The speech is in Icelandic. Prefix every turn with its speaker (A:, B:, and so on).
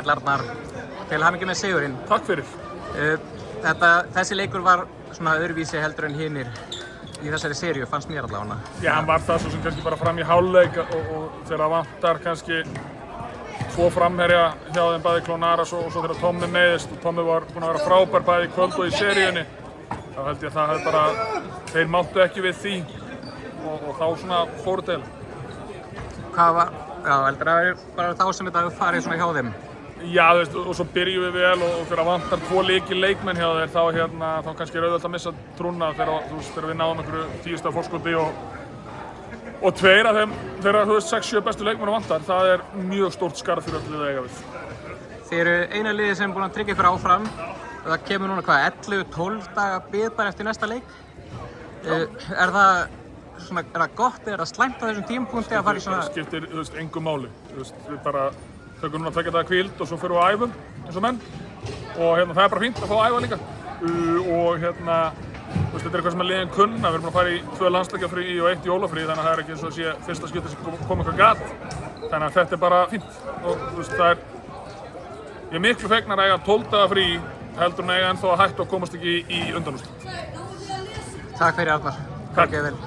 A: Arnar, til hamingju með sigurinn.
B: Takk fyrir.
A: Þessi leikur var svona öðruvísi heldur en hinir í þessari seríu, fannst mér allavega.
B: Já, hann var það svo sem kannski bara fram í hálfleik og þegar vantar kannski tvo framherja hjá þeim bæði Klónaras og svo þegar Tommi meiðist og Tommi var búinn að vera frábær bæði í kvöld og í seríunni. Þá held ég að það hefði bara, þeir máttu ekki við því og þá svona fóru til.
A: Hvað var, já, heldur það væri bara þá sem þetta hefur farið svona hjá þeim?
B: Já, þú veist, og svo byrjum við vel og þegar vantar tvo leikmenn hjá þeir þá kannski er auðvitað að missa trúna þegar við náðum einhverju 10 stiga forskoti og tveir af þeim, þegar 6-7 bestu leikmenn vantar, það er mjög stórt skarð fyrir öllu að eiga við.
A: Þið eru eina liðið sem er búin að tryggja ykkur áfram og það kemur núna hvað, 11-12 daga bið bara eftir næsta leik. Er það gott, er það slæmt á þessum tímapunkti að fara í svona?
B: Það skiptir, engu máli. Við bara tökum núna 2 daga hvíld og svo förum við að æfum eins og menn og það er bara fínt að fá að æfa líka og þetta er eitthvað sem liðin kunna. Við erum að fara í 2 landsleikjafrí og 1 jólafrí þannig að það er ekki eins og sé fyrsta skipti sem kom eitthvað gat þannig að þetta er bara fínt og ég er miklu fegnar að eiga 12 daga frí heldur en eiga ennþá að hætta og komast ekki í undanúrslit.
A: Takk fyrir Arnar. Takk.